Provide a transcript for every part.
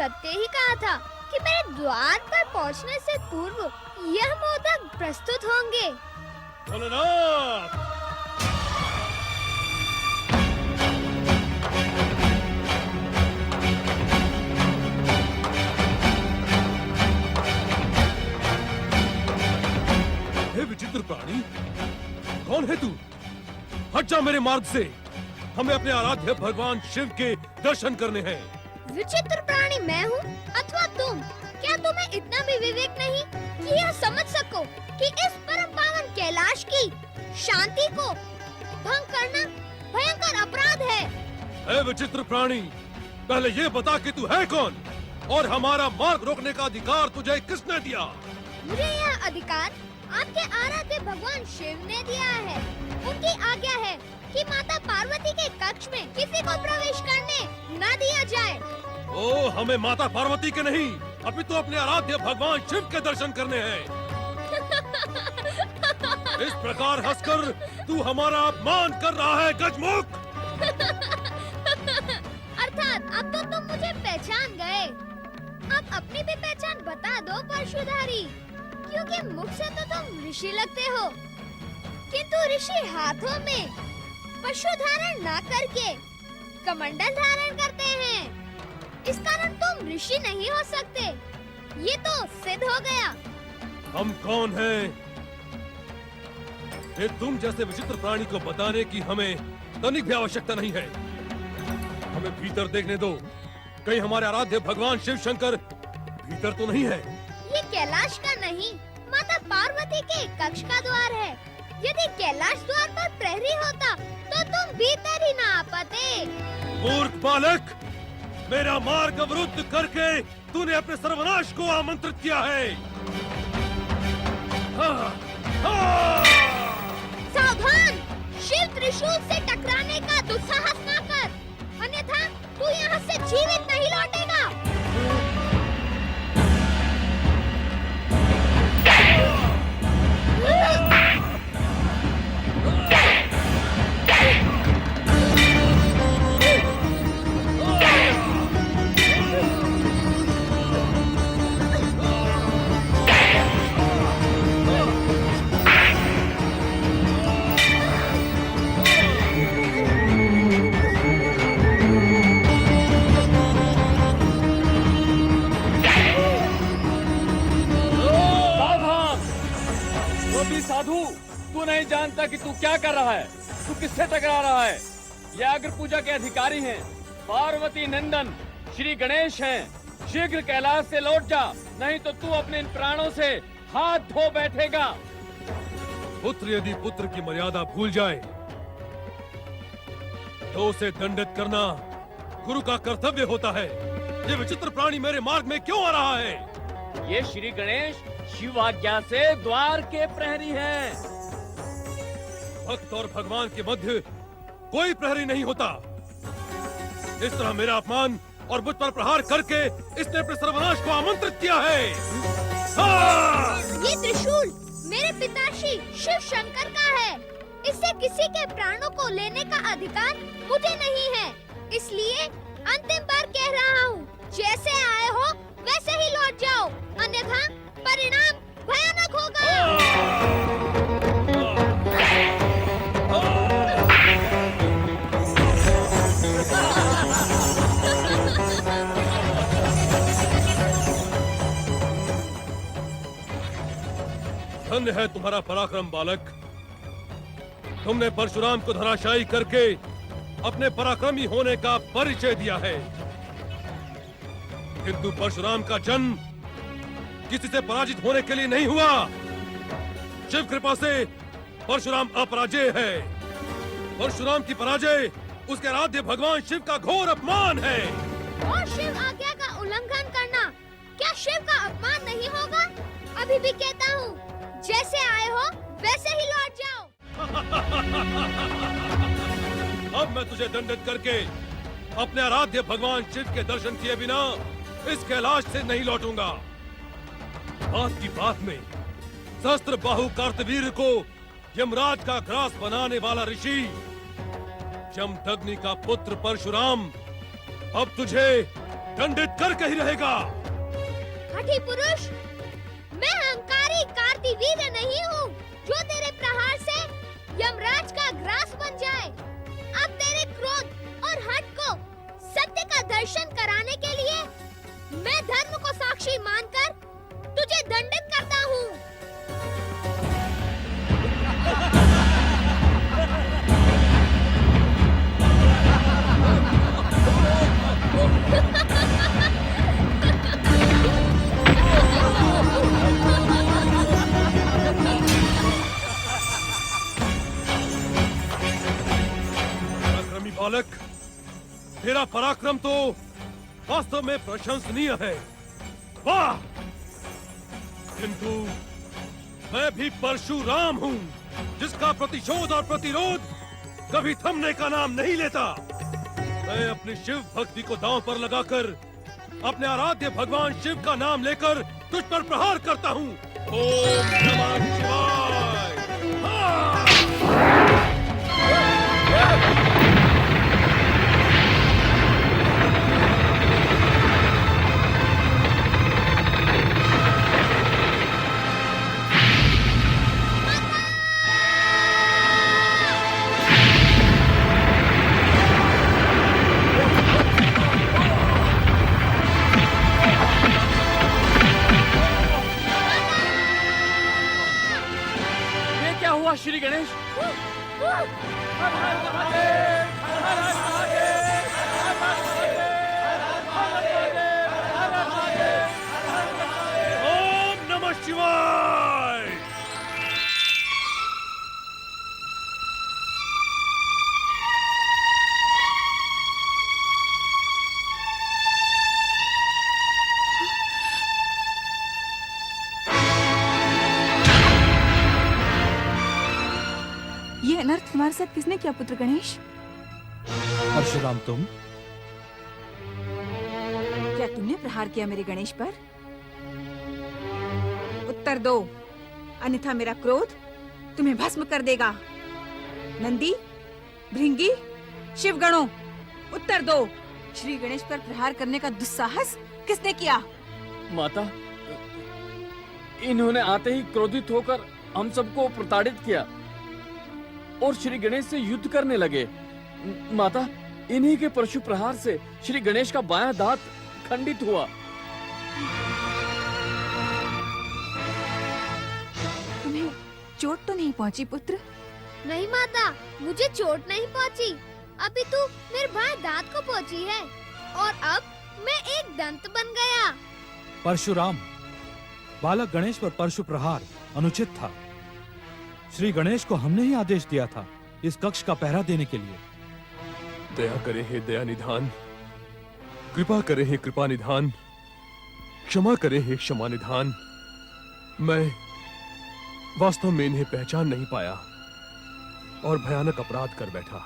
सत्य ही कहा था कि मेरे द्वार पर पहुंचने से पूर्व यह मोदक प्रस्तुत होंगे। भोलेनाथ! हे विचित्र प्राणी, कौन है तू? हट जा मेरे मार्ग से। हमें अपने आराध्य भगवान शिव के दर्शन करने हैं। विचित्र प्राणी मैं हूँ अथवा तुम? क्या तुम्हें इतना भी विवेक नहीं कि यह समझ सको कि इस परम पावन कैलाश की शांति को भंग करना भयंकर अपराध है? हे विचित्र प्राणी, पहले ये बता कि तू है कौन और हमारा मार्ग रोकने का अधिकार तुझे किसने दिया? मुझे यह अधिकार आपके आराध्य भगवान शिव ने दिया है। उनकी आज्ञा है कि माता पार्वती के कक्ष में किसी को प्रवेश करने न दिया जाए। ओ, हमें माता पार्वती के नहीं, अभी तो अपने आराध्य भगवान शिव के दर्शन करने हैं। इस प्रकार हंसकर तू हमारा अपमान कर रहा है, गजमुख। अर्थात अब तो तुम मुझे पहचान गए। अब अपनी भी पहचान बता दो परशुधारी, क्योंकि मुख से तो तुम ऋषि लगते हो, किंतु ऋषि हाथों में पशु धारण न करके कमंडल धारण करते हैं। इस कारण तुम ऋषि नहीं हो सकते। ये तो सिद्ध हो गया। हम कौन हैं? ये तुम जैसे विचित्र प्राणी को बताने की हमें तनिक भी आवश्यकता नहीं है। हमें भीतर देखने दो, कहीं हमारे आराध्य भगवान शिव शंकर भीतर तो नहीं है? ये कैलाश का नहीं, माता पार्वती के कक्ष का द्वार है। यदि कैलाश द्वार पर प्रहरी होता तो तुम भीतर ही ना आ पाते। मूर्ख बालक, मेरा मार्ग अवरुद्ध करके तूने अपने सर्वनाश को आमंत्रित किया है। सावधान! शिव त्रिशूल से टकराने का दुस्साहस न कर, अन्यथा तू यहाँ से जीवित नहीं लौटेगा। साधु, तू नहीं जानता कि तू क्या कर रहा है? तू किससे टकरा रहा है? ये अग्र पूजा के अधिकारी हैं, पार्वती नंदन श्री गणेश हैं। शीघ्र कैलाश से लौट जा, नहीं तो तू अपने इन प्राणों से हाथ धो बैठेगा। पुत्र यदि पुत्र की मर्यादा भूल जाए तो उसे दंडित करना गुरु का कर्तव्य होता है। ये विचित्र प्राणी मेरे मार्ग में क्यों आ रहा है? ये श्री गणेश शिव आज्ञा से द्वार के प्रहरी हैं। भक्त और भगवान के मध्य कोई प्रहरी नहीं होता। इस तरह मेरा अपमान और मुझ पर प्रहार करके इसने अपने सर्वनाश को आमंत्रित किया है। ये त्रिशूल मेरे पिताश्री शिव शंकर का है। इससे किसी के प्राणों को लेने का अधिकार मुझे नहीं है। इसलिए अंतिम बार कह रहा हूँ, जैसे आए हो वैसे ही लौट जाओ, अन्यथा परिणाम भयानक होगा। धन्य है तुम्हारा पराक्रम बालक। तुमने परशुराम को धराशायी करके अपने पराक्रमी होने का परिचय दिया है, किंतु परशुराम का जन्म किसी से पराजित होने के लिए नहीं हुआ। शिव कृपा से परशुराम अपराजय है। परशुराम की पराजय उसके आराध्य भगवान शिव का घोर अपमान है। और शिव आज्ञा का उल्लंघन करना क्या शिव का अपमान नहीं होगा? अभी भी कहता हूँ, जैसे आए हो वैसे ही लौट जाओ। अब मैं तुझे दंडित करके अपने आराध्य भगवान शिव के दर्शन किए बिना इस कैलाश से नहीं लौटूंगा। बात की बात में सहस्त्र बाहु कार्तवीर्य को यमराज का ग्रास बनाने वाला ऋषि जमदग्नि का पुत्र परशुराम अब तुझे दंडित करके ही रहेगा। हठी पुरुष, मैं अहंकारी कार्तिवीर्य नहीं हूँ जो तेरे प्रहार से यमराज का ग्रास बन जाए। अब तेरे क्रोध और हठ को सत्य का दर्शन कराने के लिए मैं धर्म को साक्षी मानकर तुझे दंडित करता हूँ। पराक्रमी बालक, तेरा पराक्रम तो वास्तव में प्रशंसनीय है। वाह! किंतु मैं भी परशुराम हूँ, जिसका प्रतिशोध और प्रतिरोध कभी थमने का नाम नहीं लेता। मैं अपनी शिव भक्ति को दांव पर लगाकर अपने आराध्य भगवान शिव का नाम लेकर तुझ पर प्रहार करता हूँ। ओम नमः शिवाय। हाँ! ये क्या हुआ श्री गणेश? ओम नमः शिवाय। ये अनर्थ तुम्हारे साथ किसने किया पुत्र गणेश? परशुराम तुम? क्या तुमने प्रहार किया मेरे गणेश पर? उत्तर दो, अन्यथा मेरा क्रोध तुम्हें भस्म कर देगा। नंदी, भृंगी, शिवगणों, उत्तर दो। श्री गणेश पर प्रहार करने का दुस्साहस किसने किया? माता, इन्होंने आते ही क्रोधित होकर हम सबको प्रताड़ित किया और श्री गणेश से युद्ध करने लगे। माता, इन्हीं के परशु प्रहार से श्री गणेश का बायां दांत खंडित हुआ। तुम्हें चोट तो नहीं पहुंची पुत्र? नहीं माता, मुझे चोट नहीं पहुंची। अभी तो मेरे बाएं दांत को पहुंची है और अब मैं एक दंत बन गया। परशुराम, बालक गणेश पर परशु प्रहार अनुचित था। श्री गणेश को हमने ही आदेश दिया था इस कक्ष का पहरा देने के लिए। दया करे हे दया निधान, कृपा करे हे कृपा निधान, क्षमा करे हे क्षमा निधान। मैं वास्तव में इन्हें पहचान नहीं पाया और भयानक अपराध कर बैठा।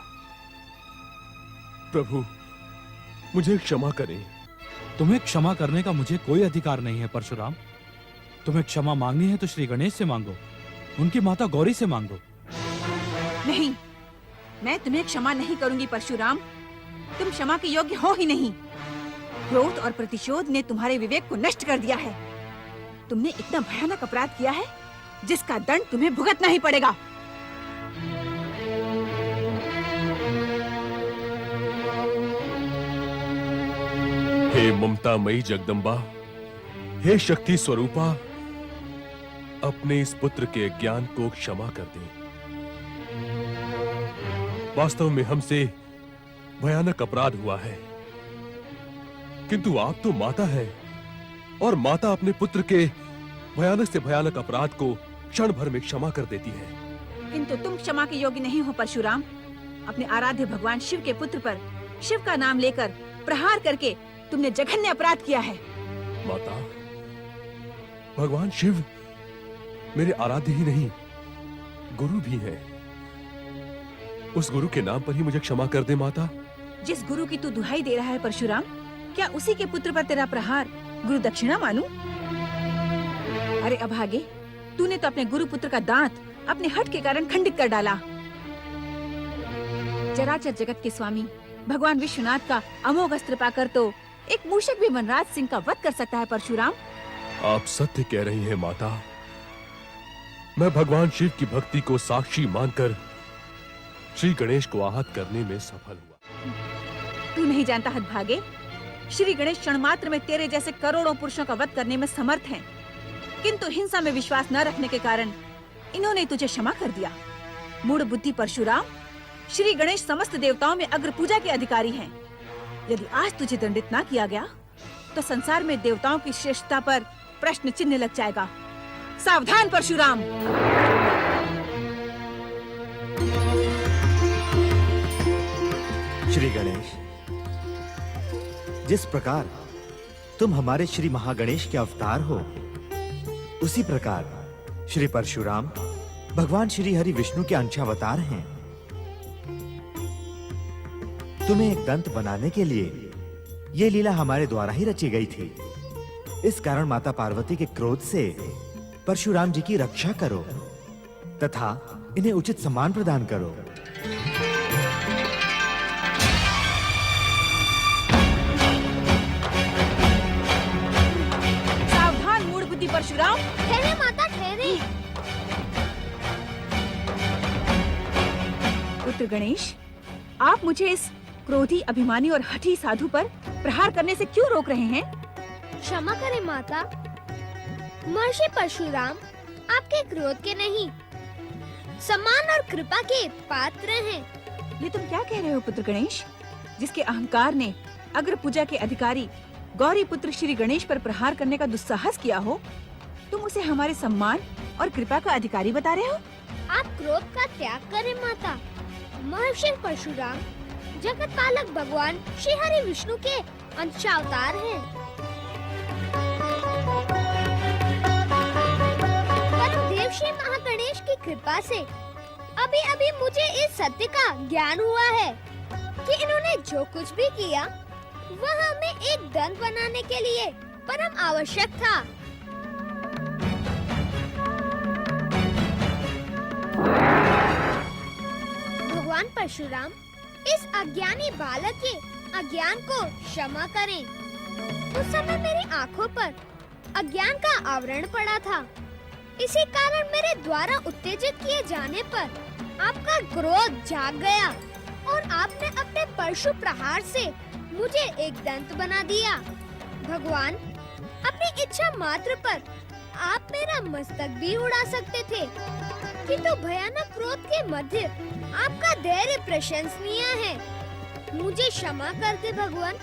प्रभु, मुझे क्षमा करें। तुम्हें क्षमा करने का मुझे कोई अधिकार नहीं है परशुराम। तुम्हें क्षमा मांगनी है तो श्री गणेश से मांगो, उनकी माता गौरी से मांगो। नहीं, मैं तुम्हें क्षमा नहीं करूंगी परशुराम। तुम क्षमा के योग्य हो ही नहीं। क्रोध और प्रतिशोध ने तुम्हारे विवेक को नष्ट कर दिया है। तुमने इतना भयानक अपराध किया है जिसका दंड तुम्हें भुगतना ही पड़ेगा। हे ममतामयी जगदम्बा, हे शक्ति स्वरूपा, अपने इस पुत्र के ज्ञान को क्षमा कर दें। वास्तव में हमसे भयानक अपराध हुआ है, किंतु आप तो माता हैं और माता अपने पुत्र के भयानक से भयानक अपराध को क्षण भर में क्षमा कर देती है। किंतु तुम क्षमा के योग्य नहीं हो परशुराम। अपने आराध्य भगवान शिव के पुत्र पर शिव का नाम लेकर प्रहार करके तुमने जघन्य अपराध किया है। माता, भगवान शिव मेरे आराध्य ही नहीं, गुरु भी हैं। उस गुरु के नाम पर ही मुझे क्षमा कर दे माता। जिस गुरु की तू दुहाई दे रहा है परशुराम, क्या उसी के पुत्र पर तेरा प्रहार गुरु दक्षिणा मानूं? अरे अभागे, तूने तो अपने गुरु पुत्र का दांत अपने हठ के कारण खंडित कर डाला। चराचर जगत के स्वामी भगवान विश्वनाथ का अमोघ अस्त्र पाकर तो एक मूषक भी वनराज सिंह का वध कर सकता है परशुराम। आप सत्य कह रही हैं माता। मैं भगवान शिव की भक्ति को साक्षी मानकर श्री गणेश को आहत करने में सफल हुआ। तू नहीं जानता हतभागे, श्री गणेश क्षण मात्र में तेरे जैसे करोड़ों पुरुषों का वध करने में समर्थ हैं, किंतु हिंसा में विश्वास न रखने के कारण इन्होंने तुझे क्षमा कर दिया। मूढ़ बुद्धि परशुराम, श्री गणेश समस्त देवताओं में अग्र पूजा के अधिकारी हैं। यदि आज तुझे दंडित ना किया गया तो संसार में देवताओं की श्रेष्ठता पर प्रश्न चिन्ह लग जाएगा। सावधान परशुराम। श्री गणेश, जिस प्रकार तुम हमारे श्री महागणेश के अवतार हो, उसी प्रकार श्री परशुराम भगवान श्री हरि विष्णु के अंशावतार हैं। तुम्हें एक दंत बनाने के लिए ये लीला हमारे द्वारा ही रची गई थी। इस कारण माता पार्वती के क्रोध से परशुराम जी की रक्षा करो तथा इन्हें उचित सम्मान प्रदान करो। सावधान मूढ़ बुद्धि परशुराम। ठहरे माता, ठहरे। पुत्र गणेश, आप मुझे इस क्रोधी, अभिमानी और हठी साधु पर प्रहार करने से क्यों रोक रहे हैं? क्षमा करें माता, महर्षि परशुराम आपके क्रोध के नहीं, सम्मान और कृपा के पात्र हैं। ये तुम क्या कह रहे हो पुत्र गणेश? जिसके अहंकार ने अग्र पूजा के अधिकारी गौरी पुत्र श्री गणेश पर प्रहार करने का दुस्साहस किया हो, तुम उसे हमारे सम्मान और कृपा का अधिकारी बता रहे हो? आप क्रोध का त्याग करें माता। महर्षि परशुराम जगत पालक भगवान श्री हरि विष्णु के अंशावतार हैं। परमदेव श्री महागणेश की कृपा से अभी अभी मुझे इस सत्य का ज्ञान हुआ है कि इन्होंने जो कुछ भी किया वह हमें एक दंत बनाने के लिए परम आवश्यक था। भगवान परशुराम इस अज्ञानी बालक के अज्ञान को क्षमा करें। उस समय मेरी आंखों पर अज्ञान का आवरण पड़ा था। इसी कारण मेरे द्वारा उत्तेजित किए जाने पर आपका क्रोध जाग गया और आपने अपने परशु प्रहार से मुझे एक दंत बना दिया। भगवान, अपनी इच्छा मात्र पर आप मेरा मस्तक भी उड़ा सकते थे, किंतु भयानक क्रोध के मध्य आपका धैर्य प्रशंसनीय है। मुझे क्षमा कर दे भगवान।